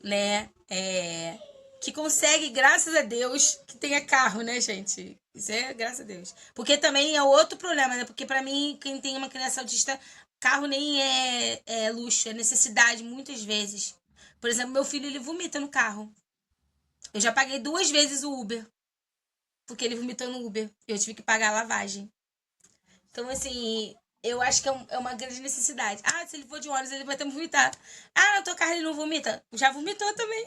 né? Que consegue, graças a Deus, que tenha carro, né, gente? Isso é graças a Deus. Porque também é outro problema, né? Porque pra mim, quem tem uma criança autista, carro nem é luxo, é necessidade, muitas vezes. Por exemplo, meu filho, ele vomita no carro. Eu já paguei 2 vezes o Uber, porque ele vomitou no Uber. Eu tive que pagar a lavagem. Então, assim, eu acho que é uma grande necessidade. Ah, se ele for de ônibus, ele vai ter que vomitar. Ah, na tua carro ele não vomita? Já vomitou também.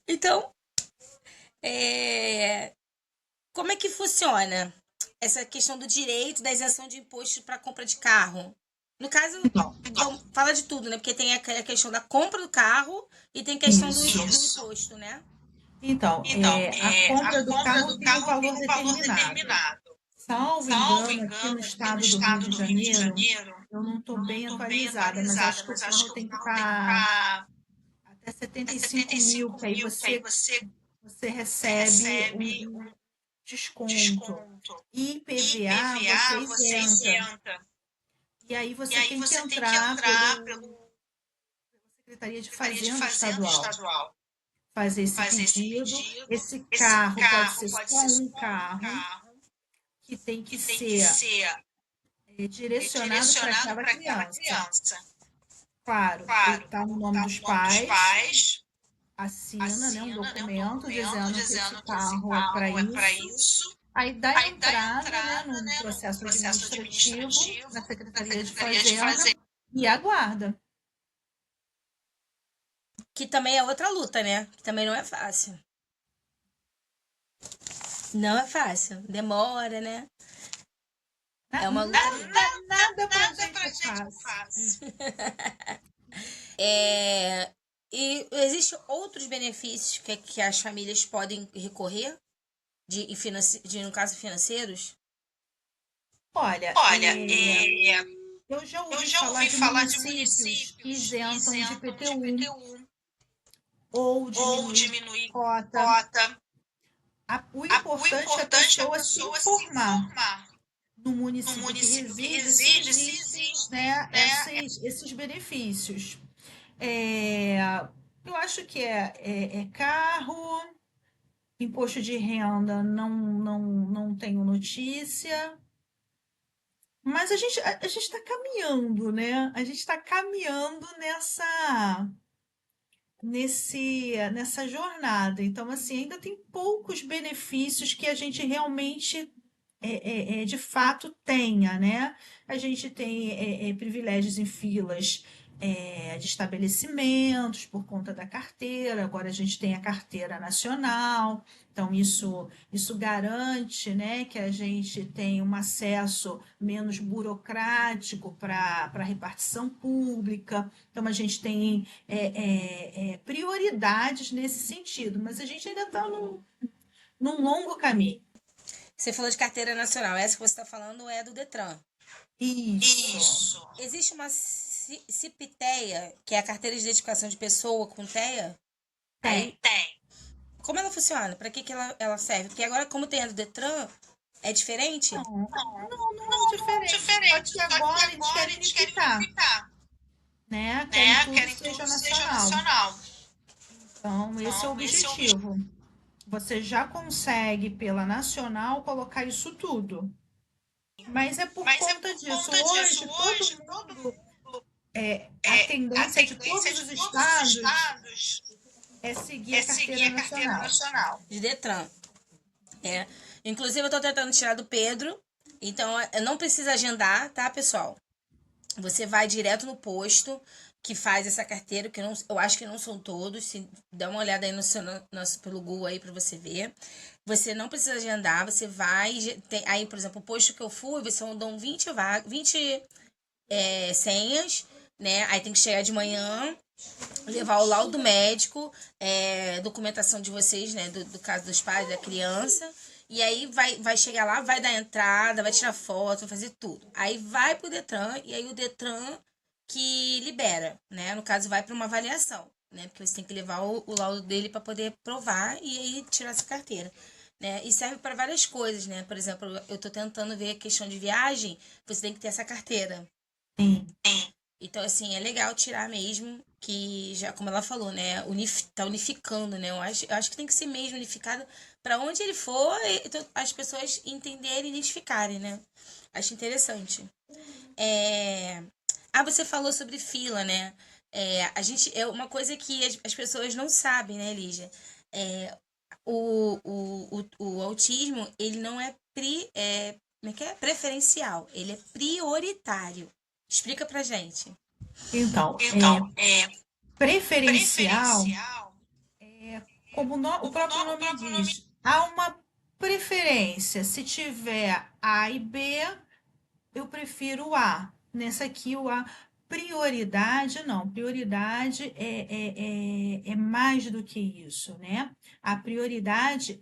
Então, é... como é que funciona essa questão do direito da isenção de imposto para compra de carro? No caso, fala de tudo, né? Porque tem a questão da compra do carro e tem a questão do imposto, né? Então, a compra do carro tem um valor determinado. Salvo engano, aqui no estado do Rio de Janeiro, eu não estou bem atualizada, mas acho que o carro tem que estar até 75 mil, que aí você recebe um desconto. E IPVA você isenta. E aí você tem que entrar pela Secretaria de Fazenda Estadual. Fazer esse pedido. Esse carro pode ser só um carro que tem que ser direcionado para aquela criança. Claro, ele está no nome dos pais, assina, né, um documento dizendo que esse carro é para isso. Aí dá entrada, né, no processo administrativo na Secretaria de Fazenda e aguarda. Que também é outra luta, né? Que também não é fácil. Não é fácil. Demora, né? É uma luta. Nada pra gente é fácil. E existem outros benefícios que as famílias podem recorrer, no caso, financeiros? Olha, eu já ouvi falar de municípios que isentam de IPTU ou diminuir cota. O importante é a pessoa se informar no município que reside se existem, né, esses benefícios. Eu acho que é carro, imposto de renda, não tenho notícia. Mas a gente está caminhando, né? A gente está caminhando nessa jornada. Então, assim, ainda tem poucos benefícios que a gente realmente, de fato, tenha, né? A gente tem privilégios em filas de estabelecimentos por conta da carteira, agora a gente tem a carteira nacional, então isso garante, né, que a gente tem um acesso menos burocrático para a repartição pública, então a gente tem prioridades nesse sentido, mas a gente ainda está num longo caminho. Você falou de carteira nacional. Essa que você está falando é do Detran. Isso. Existe uma CIP-TEA, que é a carteira de identificação de pessoa com TEA? Tem. Como ela funciona? Para que ela serve? Porque agora, como tem a do Detran, é diferente? Não é diferente. Só que agora eles querem unificar, né? Querem tudo seja nacional. Então, esse é o objetivo. Você já consegue, pela nacional, colocar isso tudo. Mas é por conta disso. Hoje, todo mundo, a tendência de todos os estados é seguir a carteira nacional. De Detran. Inclusive, eu estou tentando tirar do Pedro. Então, não precisa agendar, tá, pessoal? Você vai direto no posto que faz essa carteira, que eu acho que não são todos. Dá uma olhada aí pelo Google aí para você ver. Você não precisa agendar, você vai. Aí, por exemplo, o posto que eu fui, você dão 20 senhas, né? Aí tem que chegar de manhã, levar o laudo médico, documentação de vocês, né? Do caso dos pais, da criança. E aí vai chegar lá, vai dar entrada, vai tirar foto, vai fazer tudo. Aí vai pro Detran, e aí o Detran que libera, né? No caso, vai para uma avaliação, né? Porque você tem que levar o laudo dele para poder provar e aí tirar essa carteira, né? E serve para várias coisas, né? Por exemplo, eu tô tentando ver a questão de viagem, você tem que ter essa carteira. Sim. Então, assim, é legal tirar mesmo, que já, como ela falou, né, tá unificando, né? Eu acho que tem que ser mesmo unificado para onde ele for, as pessoas entenderem e identificarem, né? Acho interessante. Você falou sobre fila, né? É uma coisa que as pessoas não sabem, né, Lígia? É, o autismo, ele não como é que é? Preferencial, ele é prioritário. Explica pra gente. Então, Então, preferencial, preferencial, como o próprio o nome próprio nome. diz, há uma preferência. Se tiver A e B, eu prefiro o A. Nessa aqui, o A. Prioridade, não. Prioridade é mais do que isso, né? A prioridade,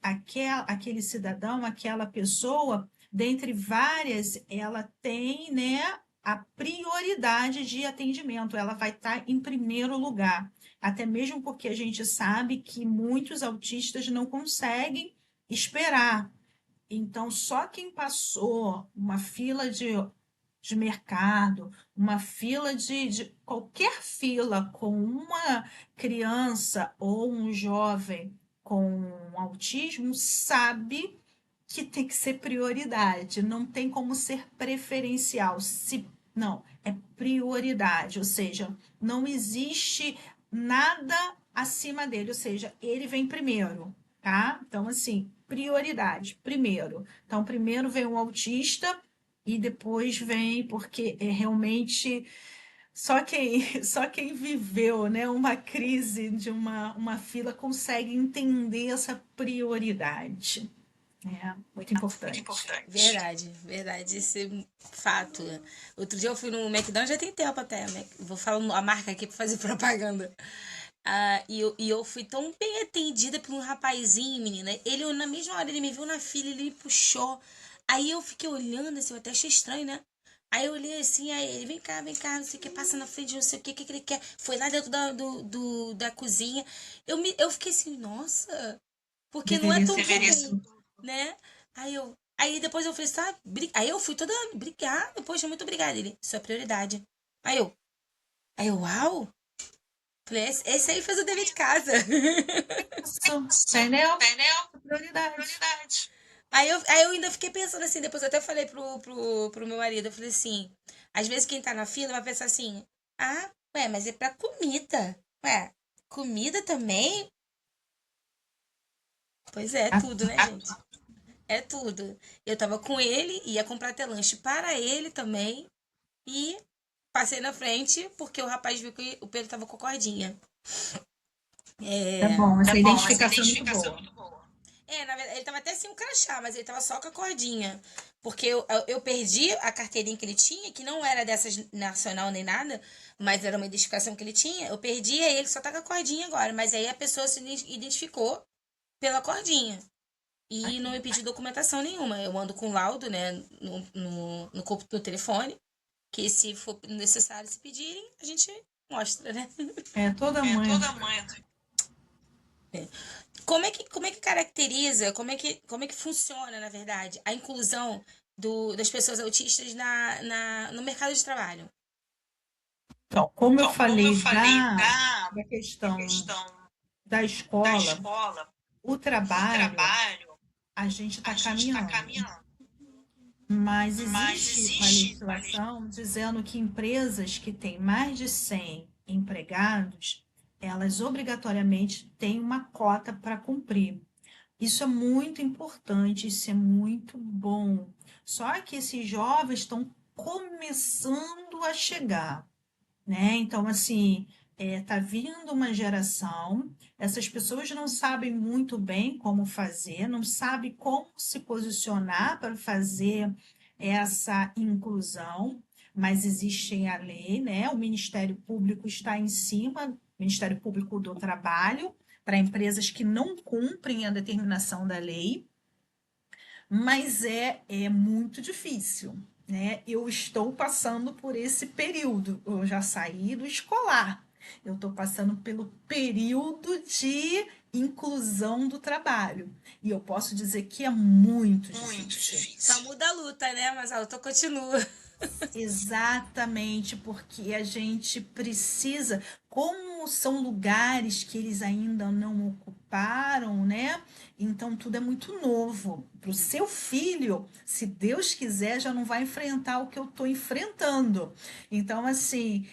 aquele cidadão, aquela pessoa, dentre várias, ela tem, né, a prioridade de atendimento. Ela vai estar em primeiro lugar. Até mesmo porque a gente sabe que muitos autistas não conseguem esperar. Então, só quem passou uma fila de mercado, uma fila de qualquer fila com uma criança ou um jovem com autismo, sabe que tem que ser prioridade, não tem como ser preferencial. Não, é prioridade, ou seja, não existe nada acima dele, ou seja, ele vem primeiro, tá? Então, assim, prioridade, primeiro. Então, primeiro vem o autista e depois vem, porque é realmente só quem viveu, né, uma crise de uma fila consegue entender essa prioridade. É muito Muito importante. importante. Verdade, verdade. Esse fato. Outro dia eu fui no McDonald's, já tem tempo até. Vou falar a marca aqui pra fazer propaganda. E eu fui tão bem atendida por um rapazinho, menina. Ele, na mesma hora, ele me viu na fila, ele me puxou. Aí eu fiquei olhando, assim, eu até achei estranho, né? Aí eu olhei assim, aí ele, vem cá, não sei o que, passa na frente, não sei o que ele quer. Foi lá dentro da cozinha. Eu fiquei assim, nossa, porque não é Deveria tão ser comum, feito. né? Aí depois eu falei, sabe? Aí eu fui toda, obrigada, poxa, muito obrigada. Ele, sua prioridade. Aí eu, uau! Falei, esse aí fez o dever de casa. Isso, Isso, entendeu? entendeu? Prioridade. Prioridade. Aí eu ainda fiquei pensando assim, depois eu até falei pro meu marido, eu falei assim, às vezes quem tá na fila vai pensar assim, ué, mas é pra comida. Ué, comida também? Pois é, A- tudo, né, gente? É tudo. Eu tava com ele, ia comprar até lanche para ele também, e passei na frente porque o rapaz viu que o Pedro tava com a cordinha. É É, bom, essa bom, essa identificação é muito identificação é boa. muito boa. Na verdade, ele tava até sem o crachá, mas ele tava só com a cordinha. Porque eu perdi a carteirinha que ele tinha, que não era dessas nacional nem nada, mas era uma identificação que ele tinha. Eu perdi, aí ele só tá com a cordinha agora. Mas aí a pessoa se identificou pela cordinha. E não Aqui. me pediu documentação nenhuma. Eu ando com laudo, né, no telefone, que se for necessário se pedirem, a gente mostra, né? Toda É, mãe. toda mãe. Como é que caracteriza, como é que funciona, na verdade, a inclusão das pessoas autistas no mercado de trabalho? Então, como eu Então, como eu falei falei da da questão questão da da escola, escola, o o trabalho, trabalho, a gente a está gente está caminhando. caminhando. Mas Mas existe uma existe uma legislação dizendo que empresas que têm mais de 100 empregados, elas obrigatoriamente têm uma cota para cumprir. Isso é muito importante, isso é muito bom. Só que esses jovens estão começando a chegar, né? Então, assim, tá vindo uma geração, essas pessoas não sabem muito bem como fazer, não sabem como se posicionar para fazer essa inclusão, mas existe a lei, né? O Ministério Público está em cima, o Ministério Público do Trabalho, para empresas que não cumprem a determinação da lei, mas é muito difícil, né? Eu estou passando por esse período, eu já saí do escolar, eu estou passando pelo período de inclusão do trabalho, e eu posso dizer que é muito muito difícil. difícil. Só muda a luta, né? Mas a luta continua. Exatamente, porque a gente precisa, como como são lugares que eles ainda não ocuparam, né? Então tudo é muito novo. Para o seu filho, se Deus quiser, já não vai enfrentar o que eu estou enfrentando. Então, assim,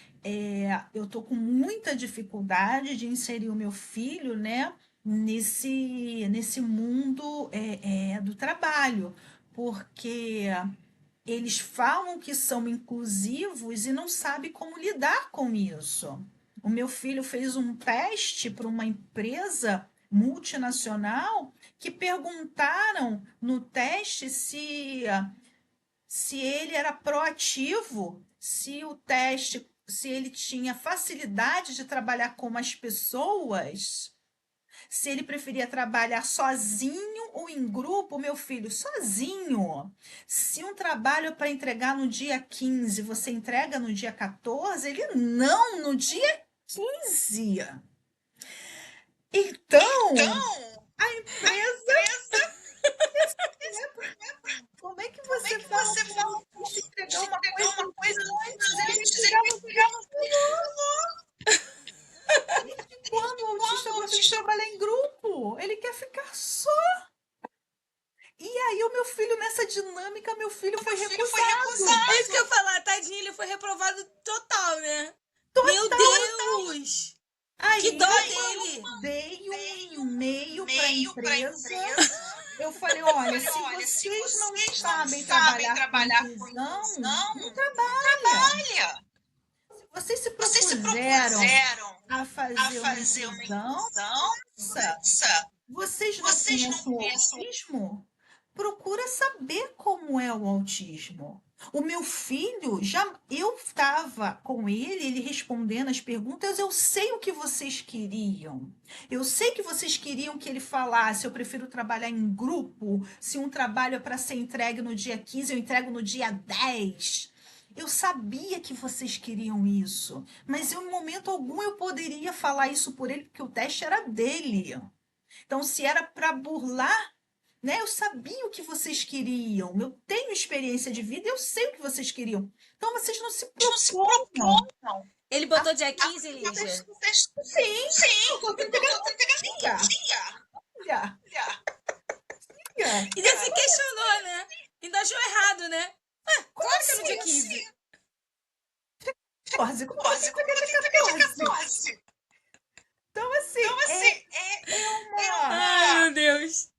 eu estou com muita dificuldade de inserir o meu filho, né, nesse mundo do trabalho, porque eles falam que são inclusivos e não sabem como lidar com isso. O meu filho fez um teste para uma empresa multinacional que perguntaram no teste se ele era proativo, se ele tinha facilidade de trabalhar com as pessoas, se ele preferia trabalhar sozinho ou em grupo. Meu filho, sozinho. Se um trabalho é para entregar no dia 15, você entrega no dia 14, ele não, no dia 15. Então, a empresa. Como é que você fala de entregar uma coisa antes? Ele entregava quando o autista gosta de trabalhar em grupo, ele quer ficar só. E aí o meu filho, nessa dinâmica, meu filho foi recusado. É isso que eu ia falar, tadinho, ele foi reprovado total, né? Meu Deus! Aí, que dó dele! Dei um e-mail para a empresa. Eu falei, olha, se vocês não sabem trabalhar com inclusão, não trabalha. Vocês se propuseram a fazer uma inclusão, vocês não conhecem o autismo? Procura saber como é o autismo. O meu filho, eu estava com ele respondendo as perguntas, eu sei o que vocês queriam. Eu sei que vocês queriam que ele falasse, eu prefiro trabalhar em grupo, se um trabalho é para ser entregue no dia 15, eu entrego no dia 10. Eu sabia que vocês queriam isso, mas em momento algum eu poderia falar isso por ele, porque o teste era dele. Então, se era para burlar, né? Eu sabia o que vocês queriam. Eu tenho experiência de vida, eu sei o que vocês queriam. Então, vocês não se propõem. Ele botou dia 15, Lígia? Sim. Eu vou entregar no dia. E ainda se questionou, né? Ainda achou errado, né? Claro que é no dia 15. 14. Então, assim, Ai, meu Deus.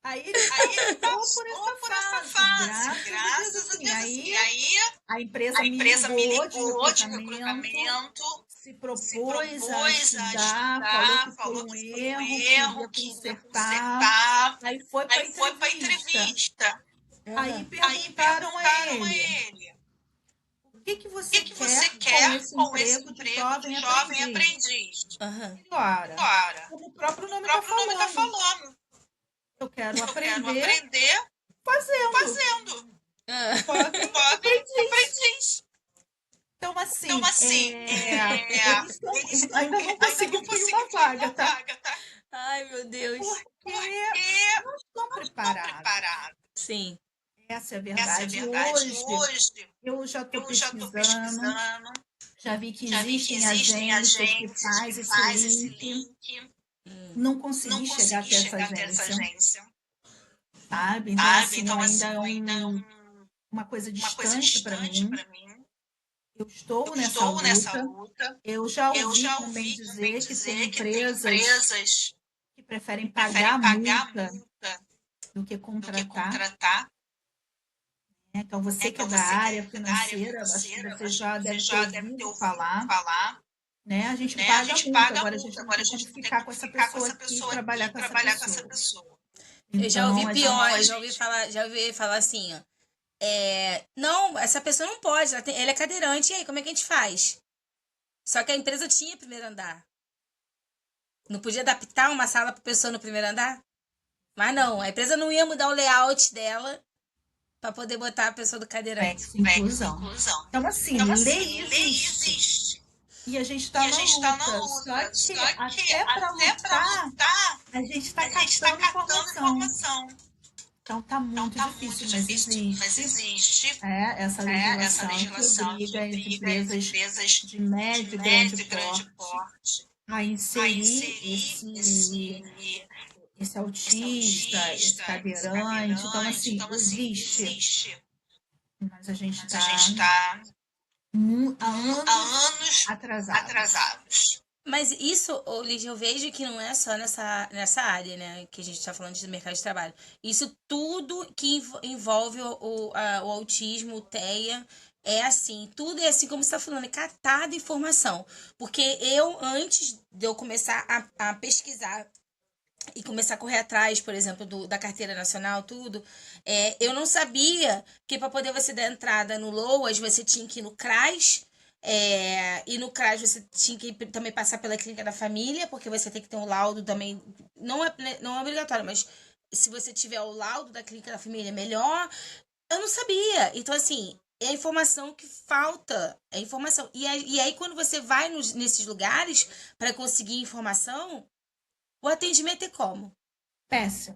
Aí ele passou por essa fase. Graças a Deus, assim. Aí a empresa me ligou de recrutamento, se propôs a estudar, falou que foi um erro, que ia consertar. Aí foi para a entrevista. Aí perguntaram a ele: o que você quer com esse emprego de jovem aprendiz? Agora, como o próprio nome está falando. Eu quero aprender fazendo. Aprendiz. Então, assim, eles ainda não conseguiram uma vaga, tá? Ai, meu Deus. Porque não estão preparados. Sim. Essa é a verdade. Hoje, eu já estou pesquisando, já vi que existem agências que fazem esse link. Não consegui chegar até essa agência. Sabe? Então, assim, ainda é uma coisa distante para mim. Eu estou nessa luta. Eu já ouvi também dizer que tem empresas que preferem pagar multa do que contratar. Então, você que é da área financeira, acho que você já deve ter ouvido falar. Né? A gente paga multa, agora a gente não tem como ficar com essa pessoa aqui e trabalhar com essa pessoa. Então, eu já ouvi pior, já ouvi falar assim, ó. Não, essa pessoa não pode, ela é cadeirante, e aí, como é que a gente faz? Só que a empresa tinha primeiro andar. Não podia adaptar uma sala para pessoa no primeiro andar? Mas não, a empresa não ia mudar o layout dela para poder botar a pessoa do cadeirante. Inclusão. Então, assim, lei existe. E a gente está na luta. Só que até para lutar, a gente está catando informação. Então tá muito difícil, mas existe essa legislação que obriga empresas de médio e grande porte a inserir esse autista, esse cadeirante. Então, assim, existe. Mas a gente está há anos atrasados. Mas isso, Lígia, eu vejo que não é só nessa área, né? Que a gente está falando de mercado de trabalho. Isso tudo que envolve o autismo, o TEA, é assim. Tudo é assim como você está falando, é catada informação. Porque antes de eu começar a pesquisar e começar a correr atrás, por exemplo, da carteira nacional, tudo, eu não sabia que para poder você dar entrada no LOAS, você tinha que ir no CRAS, e no CRAS você tinha que também passar pela clínica da família, porque você tem que ter um laudo também, não é obrigatório, mas se você tiver o laudo da clínica da família, melhor. Eu não sabia. Então, assim, é a informação que falta, é informação. E aí quando você vai nesses lugares para conseguir informação, o atendimento é como? Péssimo.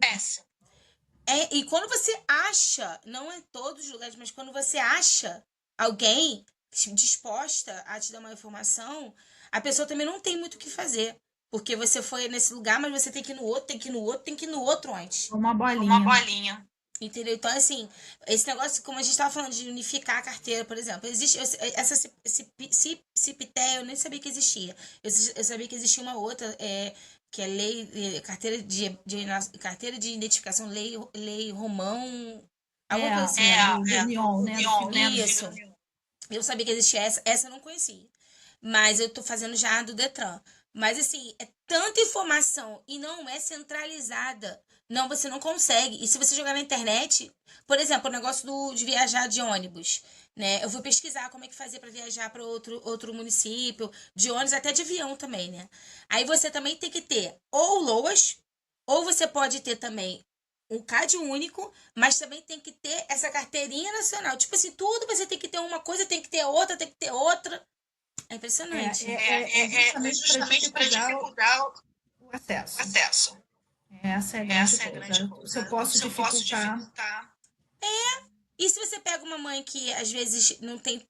E quando você acha, não é todos os lugares, mas quando você acha alguém disposta a te dar uma informação, a pessoa também não tem muito o que fazer. Porque você foi nesse lugar, mas você tem que ir no outro, tem que ir no outro, tem que ir no outro antes. Uma bolinha. Entendeu? Então, assim, esse negócio, como a gente estava falando de unificar a carteira, por exemplo, existe essa CIPTE, eu nem sabia que existia. Eu sabia que existia uma outra, que é carteira de identificação, lei Romão, alguma coisa assim. União, né? Isso. Eu sabia que existia essa eu não conhecia. Mas eu tô fazendo já a do Detran. Mas, assim, é tanta informação e não é centralizada. Não, você não consegue. E se você jogar na internet, por exemplo, o negócio de viajar de ônibus, né? Eu vou pesquisar como é que fazer para viajar para outro município, de ônibus, até de avião também, né? Aí você também tem que ter ou LOAS, ou você pode ter também um CAD único, mas também tem que ter essa carteirinha nacional. Tipo assim, tudo você tem que ter uma coisa, tem que ter outra, tem que ter outra. É impressionante. É justamente para dificultar o acesso. Essa é a grande coisa. Se eu posso dificultar. E se você pega uma mãe que às vezes não tem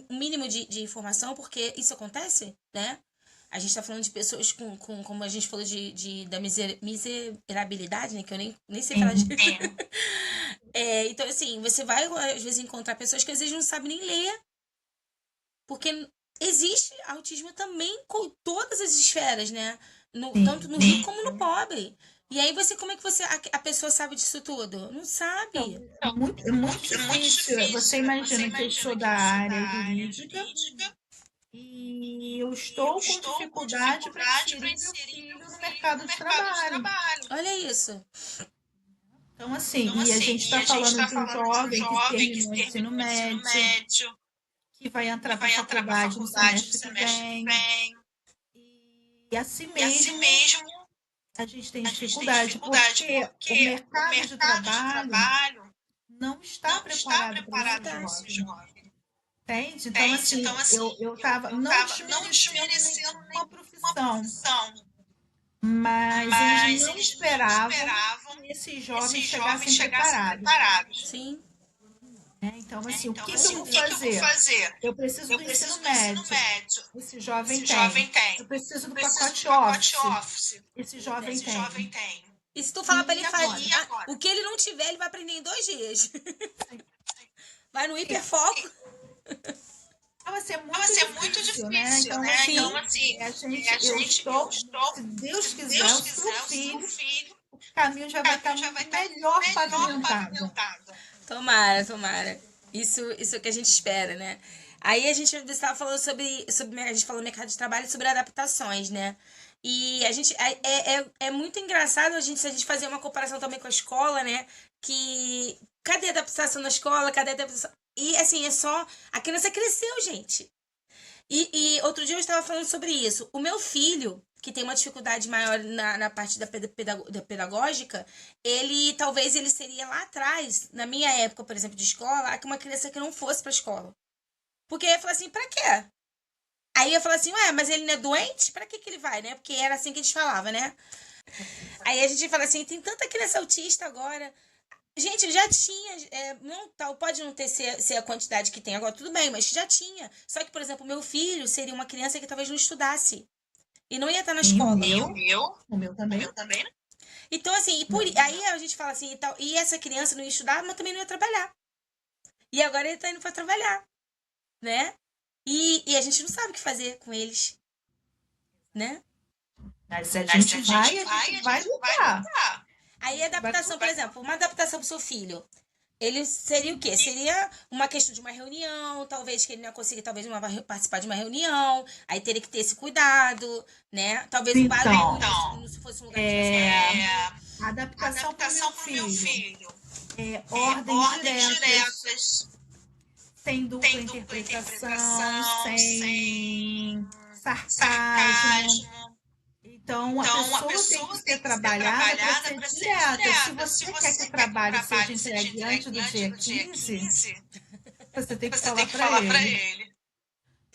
um mínimo de informação, porque isso acontece, né? A gente tá falando de pessoas como a gente falou da miserabilidade, né? Que eu nem sei falar disso. Então, assim, você vai às vezes encontrar pessoas que às vezes não sabem nem ler. Porque existe autismo também com todas as esferas, né? Tanto no rico como no pobre. E aí como é que a pessoa sabe disso tudo? Não sabe. É muito difícil. Você imagina que eu sou da área jurídica e eu estou com dificuldade para inserir meu filho no mercado de trabalho. Olha isso. Então, assim, e a gente está falando de um jovem que terminou o ensino médio, que vai entrar para a faculdade no semestre que vem. E assim mesmo, a gente tem dificuldade, porque o mercado de trabalho não está preparado para esse jovem. Entende? Então, assim, eu estava não desmerecendo nenhuma profissão, mas eles não esperavam que esses jovens chegassem preparados. Sim. Então, assim, o que eu vou fazer? Eu preciso do ensino médio. Esse jovem tem. Eu preciso do pacote Office. Esse jovem tem. E se tu falar para ele fazer, o que ele não tiver, ele vai aprender em 2 dias. Vai no hiperfoco. Vai ser muito difícil, né? Então, assim, eu estou, se Deus quiser, o seu filho, o caminho já vai estar melhor pavimentado. Tomara. Isso que a gente espera, né? Aí a gente estava falando sobre a gente falou mercado de trabalho sobre adaptações, né? E a gente é muito engraçado se a gente fazer uma comparação também com a escola, né? Que cadê a adaptação na escola? Cadê a adaptação? E assim, a criança cresceu, gente. E outro dia eu estava falando sobre isso. O meu filho, que tem uma dificuldade maior na parte da pedagógica, talvez ele seria lá atrás, na minha época, por exemplo, de escola, uma criança que não fosse pra escola. Porque eu ia falar assim, pra quê? Aí eu ia falar assim, mas ele não é doente? Pra que ele vai, né? Porque era assim que a gente falava, né? Aí a gente fala assim, tem tanta criança autista agora. Gente, já tinha, pode não ser a quantidade que tem agora, tudo bem, mas já tinha. Só que, por exemplo, meu filho seria uma criança que talvez não estudasse. E não ia estar na E escola. o meu também. Então, assim, aí a gente fala assim, e essa criança não ia estudar, mas também não ia trabalhar. E agora ele tá indo pra trabalhar, né? E a gente não sabe o que fazer com eles, né? Mas a gente vai lutar. Aí a adaptação, por exemplo, uma adaptação pro seu filho. Ele seria o quê? Seria uma questão de uma reunião, talvez que ele não ia conseguir participar de uma reunião, aí teria que ter esse cuidado, né? Talvez o barulho, se fosse um lugar de adaptação para o meu filho. Ordens diretas, sem dupla interpretação, sem sarcasmo. Então, a pessoa tem que ser trabalhada para ser direta. Se você quer que o trabalho seja entregue antes do dia 15, você tem que falar para ele.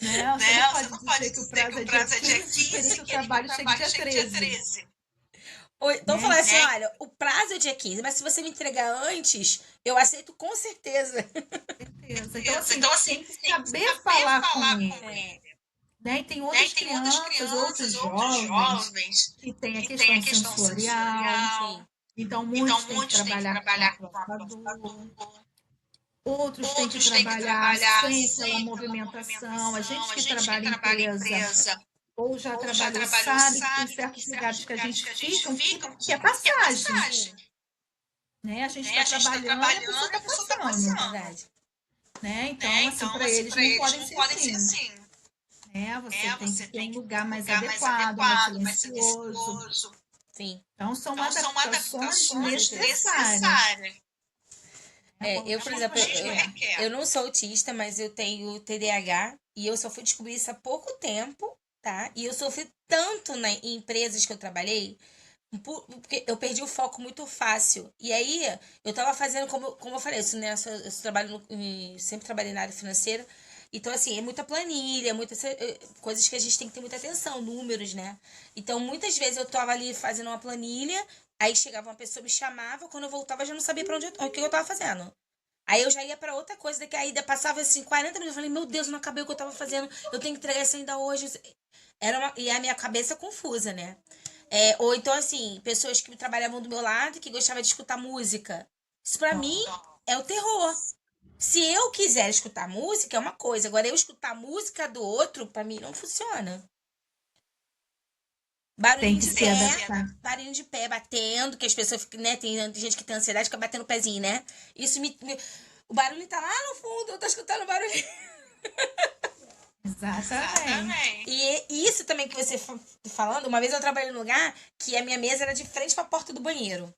Né? Você não pode dizer que o prazo é dia 15 e querer que o trabalho chegue dia 13. Então, falar assim, olha, o prazo é dia 15, mas se você me entregar antes, eu aceito com certeza. Então, assim, tem que saber falar com ele. Né? E tem outras crianças, outros jovens que têm a questão sensorial. Então, muitos têm que trabalhar com o computador. Outros têm que trabalhar sem aquela movimentação. A gente que trabalha em empresa ou já trabalhou sabe que tem certos lugares que a gente fica que é passagem. Né? A gente está trabalhando e a pessoa está passando. Verdade. Né? Então, assim, para eles não podem ser assim. Você tem que ter um lugar mais adequado, mais silencioso. Sim. Então, são adaptações necessárias. Eu, por exemplo, eu não sou autista, mas eu tenho TDAH e eu só fui descobrir isso há pouco tempo, tá? E eu sofri tanto em empresas que eu trabalhei, porque eu perdi o foco muito fácil. E aí, eu tava fazendo, como eu falei, eu trabalho sempre trabalhei na área financeira. Então, assim, é muita planilha, muitas coisas que a gente tem que ter muita atenção, números, né? Então, muitas vezes eu tava ali fazendo uma planilha, aí chegava uma pessoa, me chamava, quando eu voltava eu já não sabia pra onde o que eu tava fazendo. Aí eu já ia pra outra coisa, daqui aí passava assim 40 minutos, eu falei, meu Deus, não acabei o que eu tava fazendo, eu tenho que entregar isso ainda hoje. E a minha cabeça confusa, né? Ou então, assim, pessoas que trabalhavam do meu lado, que gostavam de escutar música. Isso pra mim é o terror. Se eu quiser escutar música, é uma coisa. Agora, eu escutar música do outro, pra mim, não funciona. Barulhinho de pé, batendo, que as pessoas ficam, né? Tem gente que tem ansiedade, fica batendo o pezinho, né? O barulho tá lá no fundo, eu tô escutando o barulho. Exatamente. E isso também que você falando, uma vez eu trabalhei num lugar que a minha mesa era de frente pra porta do banheiro.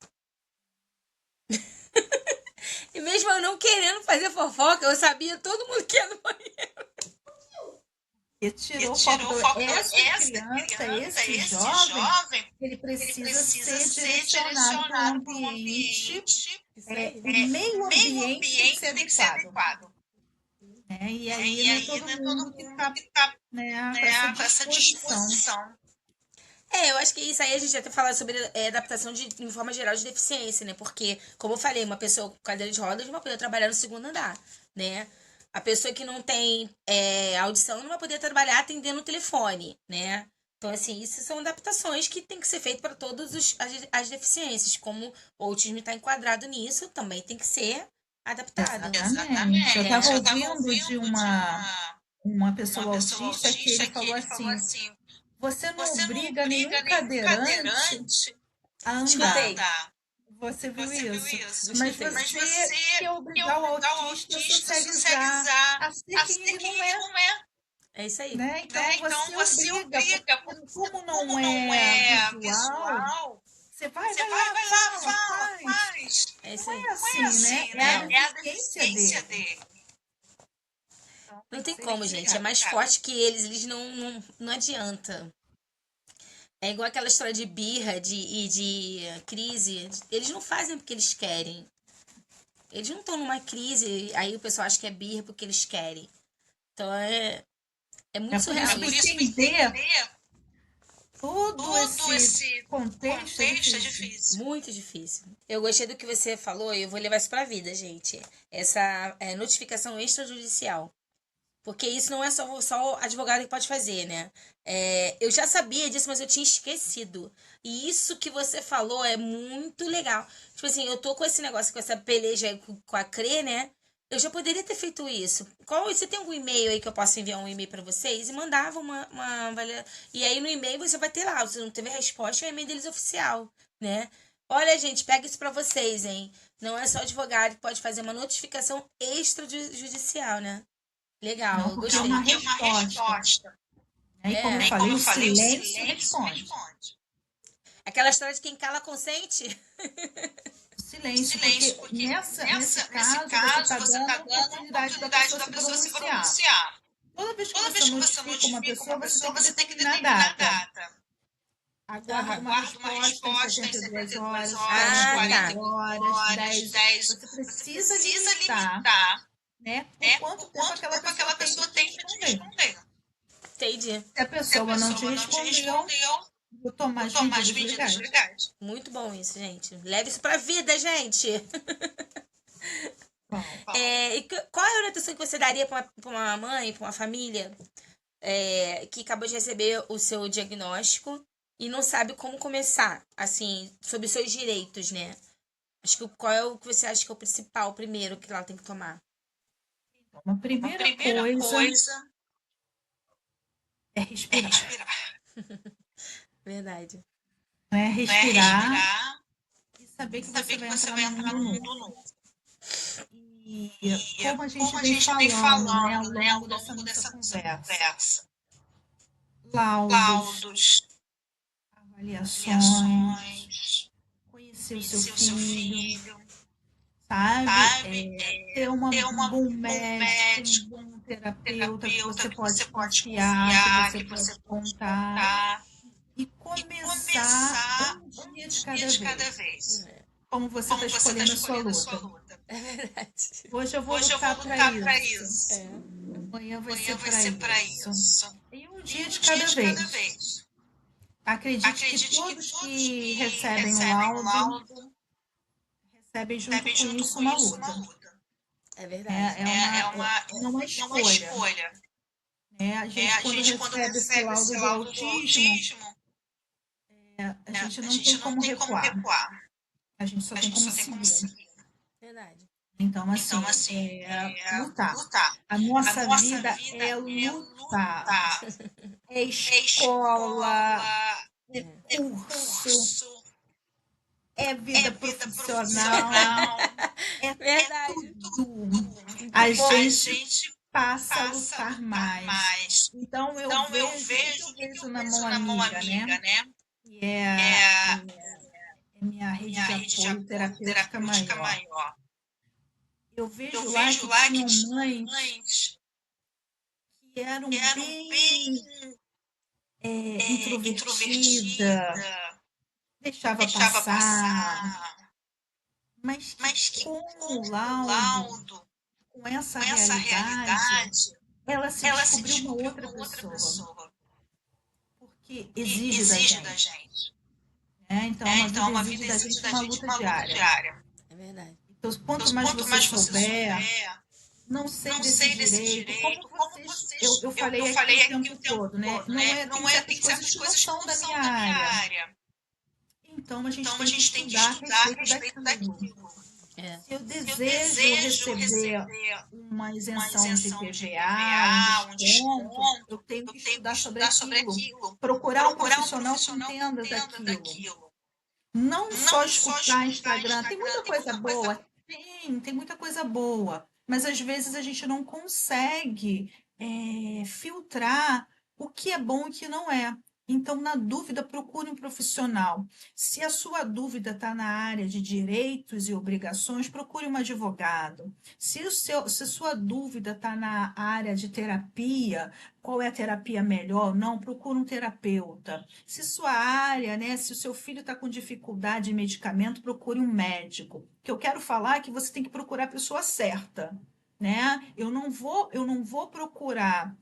E mesmo eu não querendo fazer fofoca, eu sabia todo mundo que ia no banheiro. E tirou o foco. Essa criança, esse jovem, ele precisa ser direcionado para um ambiente. O meio ambiente tem que ser adequado. E aí não é todo mundo que está com essa disposição. Eu acho que isso aí a gente até falar sobre adaptação em forma geral de deficiência, né? Porque, como eu falei, uma pessoa com cadeira de rodas não vai poder trabalhar no segundo andar, né? A pessoa que não tem audição não vai poder trabalhar atendendo o telefone, né? Então, assim, isso são adaptações que tem que ser feitas para todas as deficiências. Como o autismo está enquadrado nisso, também tem que ser adaptado. Exatamente. Eu estava ouvindo de uma pessoa autista que ele falou assim, você não obriga nenhum cadeirante a andar. Você viu isso? Mas você quer obrigar o autista a socializar, a ser quem ele não é. É isso aí. Né? Então você obriga, porque como não é visual, você vai lá, faz. É isso aí. Não é assim, né? É a deficiência dele. Não tem como, gente. É mais forte que eles não adianta. É igual aquela história de birra de crise. Eles não fazem porque eles querem. Eles não estão numa crise, aí o pessoal acha que é birra porque eles querem. Então é muito surreal. Por isso entender todo esse contexto é difícil. Muito difícil. Eu gostei do que você falou e eu vou levar isso pra vida, gente. Essa notificação extrajudicial. Porque isso não é só o advogado que pode fazer, né? Eu já sabia disso, mas eu tinha esquecido. E isso que você falou é muito legal. Tipo assim, eu tô com esse negócio, com essa peleja aí com a CRE, né? Eu já poderia ter feito isso. Você tem algum e-mail aí que eu possa enviar um e-mail para vocês e mandava uma avaliação. E aí no e-mail você vai ter lá. Se não teve resposta, é o e-mail deles oficial, né? Olha, gente, pega isso para vocês, hein? Não é só advogado que pode fazer uma notificação extrajudicial, né? Legal, Não, eu porque é gostei. uma resposta. E como eu falei, o silêncio responde. Aquela história de quem cala consente. Silêncio, porque nesse caso você está dando a oportunidade da pessoa se pronunciar. Toda vez que você notifica uma pessoa, você tem que determinar a data. Aguarda uma resposta em 72 horas, 48 horas, 10. Você precisa limitar, né, por quanto tempo aquela pessoa tem que te responder. Entendi. Se a pessoa não te respondeu, vou tomar as medidas legais. Muito bom isso, gente. Leve isso pra vida, gente. Bom. E qual é a orientação que você daria pra uma mãe, pra uma família que acabou de receber o seu diagnóstico e não sabe como começar, assim, sobre os seus direitos, né? Acho que qual é o que você acha que é o principal, primeiro, que ela tem que tomar? Uma primeira coisa é respirar. Verdade. É respirar e saber que você vai entrar num mundo novo. E como a gente vem falando, né, ao longo dessa conversa, laudos, avaliações, conhecer o seu filho, sabe? Ter um bom médico, um bom terapeuta que você pode confiar, que você pode contar. E começar um dia de cada vez. Como você está escolhendo a sua luta. É verdade. Hoje eu vou lutar para isso. Amanhã vai ser para isso. E um dia de cada vez. Acredite que todos que recebem o laudo recebem junto com isso uma luta. É verdade. É uma escolha. A gente, quando recebe esse laudo do autismo, a gente não tem como recuar. A gente só tem como seguir. Verdade. Então, assim, lutar. A nossa vida é lutar. É escola, é curso, é vida profissional, é Verdade. tudo. A gente passa a lutar mais. Então, eu vejo na mão amiga, né? Que é minha rede de apoio terapêutica maior. Eu vejo lá que tinham mães que eram bem introvertidas, deixava passar, mas que com o laudo, com essa realidade, ela se descobriu uma outra pessoa. Porque exige da gente. Então, uma vida exige da gente uma luta diária. É verdade. Então, quanto mais você souber, não sei desse direito, como eu falei aqui o tempo todo, né? Tem certas coisas que não são da minha área. Então, a gente tem que estudar a respeito daquilo. Se eu desejo receber uma isenção de IPVA, um desconto, eu tenho que estudar sobre aquilo. Procurar um profissional que entenda daquilo. Não só escutar Instagram. Tem muita coisa boa. Tem muita coisa boa. Mas às vezes a gente não consegue filtrar o que é bom e o que não é. Então, na dúvida, procure um profissional. Se a sua dúvida está na área de direitos e obrigações, procure um advogado. Se a sua dúvida está na área de terapia, qual é a terapia melhor? Não, procure um terapeuta. Se sua área, né, se o seu filho está com dificuldade de medicamento, procure um médico. O que eu quero falar é que você tem que procurar a pessoa certa, né? Eu não vou procurar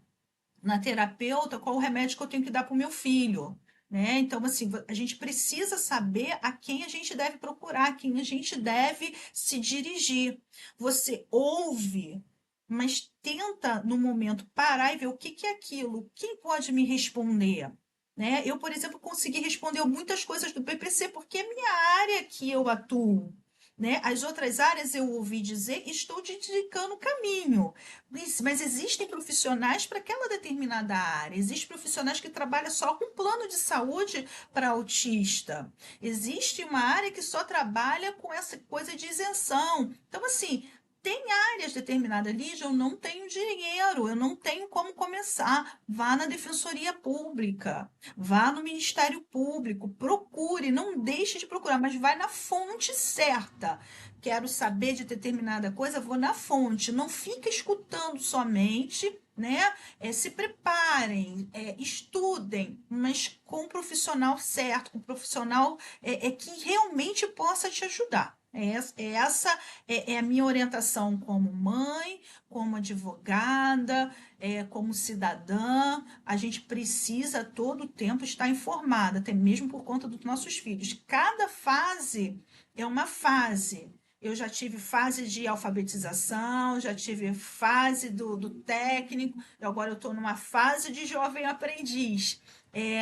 na terapeuta qual o remédio que eu tenho que dar para o meu filho, né? Então, assim, a gente precisa saber a quem a gente deve procurar, a quem a gente deve se dirigir. Você ouve mas tenta, no momento, parar e ver o que que é aquilo, quem pode me responder, né? Eu, por exemplo, consegui responder muitas coisas do PPC, porque é minha área que eu atuo, né? As outras áreas eu ouvi dizer e estou te indicando o caminho. Mas existem profissionais para aquela determinada área. Existem profissionais que trabalham só com plano de saúde para autista. Existe uma área que só trabalha com essa coisa de isenção. Então, assim, tem áreas determinadas, Lígia, eu não tenho dinheiro, eu não tenho como começar. Vá na Defensoria Pública, vá no Ministério Público, procure, não deixe de procurar, mas vai na fonte certa. Quero saber de determinada coisa, vou na fonte. Não fica escutando somente, né? Se preparem, estudem, mas com um profissional certo, com um profissional que realmente possa te ajudar. Essa é a minha orientação como mãe, como advogada, como cidadã. A gente precisa todo o tempo estar informada, até mesmo por conta dos nossos filhos. Cada fase é uma fase. Eu já tive fase de alfabetização, já tive fase do técnico, e agora eu estou numa fase de jovem aprendiz.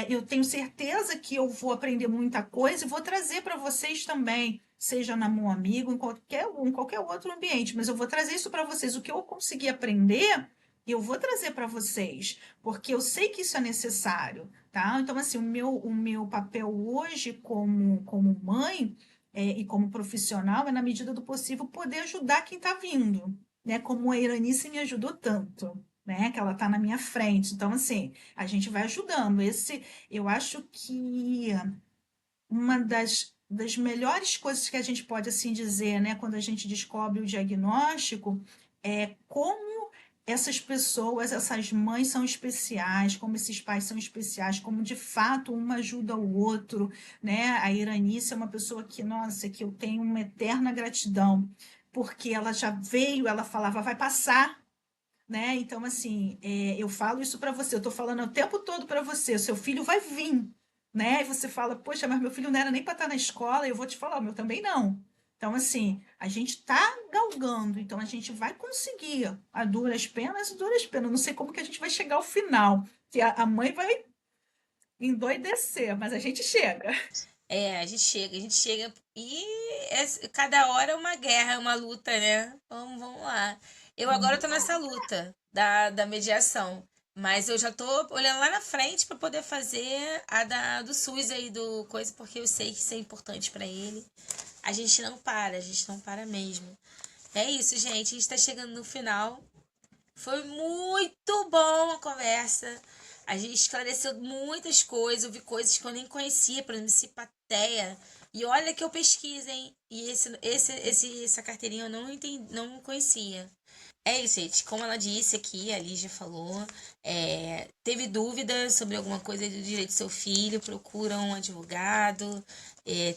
Eu tenho certeza que eu vou aprender muita coisa e vou trazer para vocês também, seja na Meu Amigo, em qualquer outro ambiente, mas eu vou trazer isso para vocês. O que eu consegui aprender, eu vou trazer para vocês, porque eu sei que isso é necessário, tá? Então, assim, o meu papel hoje como mãe e como profissional é, na medida do possível, poder ajudar quem está vindo, né? Como a Iranice me ajudou tanto, né? Que ela está na minha frente. Então, assim, a gente vai ajudando. Eu acho que uma das melhores coisas que a gente pode assim dizer, né, quando a gente descobre o diagnóstico, é como essas pessoas, essas mães são especiais, como esses pais são especiais, como de fato um ajuda o outro, né? A Iranice é uma pessoa que, nossa, que eu tenho uma eterna gratidão, porque ela já veio, ela falava, vai passar, né? Então, assim, eu falo isso para você, eu estou falando o tempo todo para você, o seu filho vai vir, né? E você fala, poxa, mas meu filho não era nem para estar na escola, e eu vou te falar, o meu também não. Então, assim, a gente está galgando, então a gente vai conseguir a duras penas. Não sei como que a gente vai chegar ao final, que a mãe vai endoidecer, mas a gente chega. A gente chega e cada hora é uma guerra, é uma luta, né? Vamos lá. Eu agora tô nessa luta da mediação, mas eu já tô olhando lá na frente para poder fazer do SUS aí do coisa, porque eu sei que isso é importante para ele. A gente não para mesmo. É isso, gente, a gente tá chegando no final. Foi muito bom a conversa. A gente esclareceu muitas coisas, eu vi coisas que eu nem conhecia, por exemplo, cipateia. E olha que eu pesquiso, hein? E essa carteirinha eu não entendi, não conhecia. É isso, gente. Como ela disse aqui, a Lígia falou, teve dúvidas sobre alguma coisa do direito do seu filho, procura um advogado.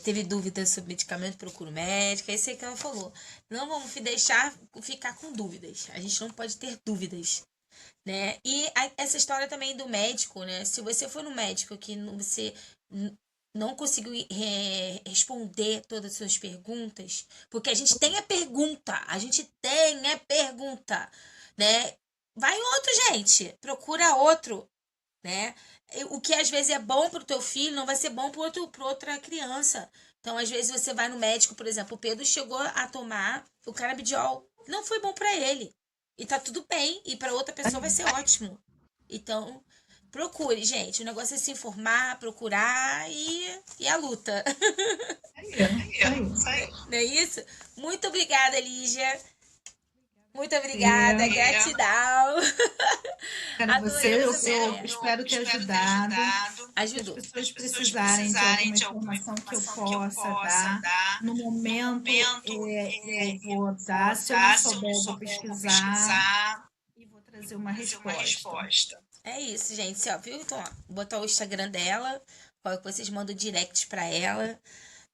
Teve dúvidas sobre medicamento, procura um médico. É isso aí que ela falou. Não vamos deixar ficar com dúvidas. A gente não pode ter dúvidas, né? E essa história também do médico, né? Se você for no médico que você não conseguiu responder todas as suas perguntas, porque a gente tem a pergunta, né? Vai outro, gente, procura outro, né? O que às vezes é bom pro teu filho não vai ser bom pro outra criança. Então, às vezes você vai no médico, por exemplo, o Pedro chegou a tomar o canabidiol, não foi bom para ele. E tá tudo bem, e para outra pessoa vai ser ótimo. Então, procure, gente. O negócio é se informar, procurar e a luta. Isso aí. Não é isso? Muito obrigada, Lígia. Muito obrigada, É, gratidão. Para Adorei você, eu você. espero ter ajudado. Se as Ajudou. pessoas precisarem de alguma informação que eu possa dar, no momento eu vou dar. Se eu não souber, eu vou pesquisar e vou trazer uma resposta. É isso, gente. Ó, viu? Então, ó, vou botar o Instagram dela. Vocês mandam direct pra ela.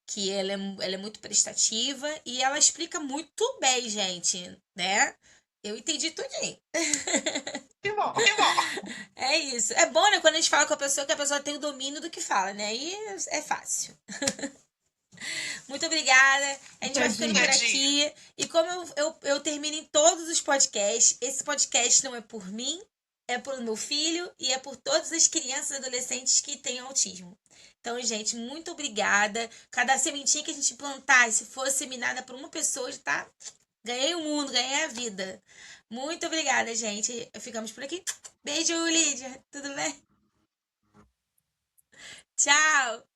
Que ela é muito prestativa. E ela explica muito bem, gente. Né? Eu entendi tudinho. Que bom. É isso. É bom, né? Quando a gente fala com a pessoa, que a pessoa tem o domínio do que fala, né? Aí é fácil. Muito obrigada. A gente vai ficando por aqui. E como eu termino em todos os podcasts, esse podcast não é por mim, é por meu filho e é por todas as crianças e adolescentes que têm autismo. Então, gente, muito obrigada. Cada sementinha que a gente plantar, se for seminada por uma pessoa, tá? Ganhei o mundo, ganhei a vida. Muito obrigada, gente. Ficamos por aqui. Beijo, Lídia. Tudo bem? Tchau.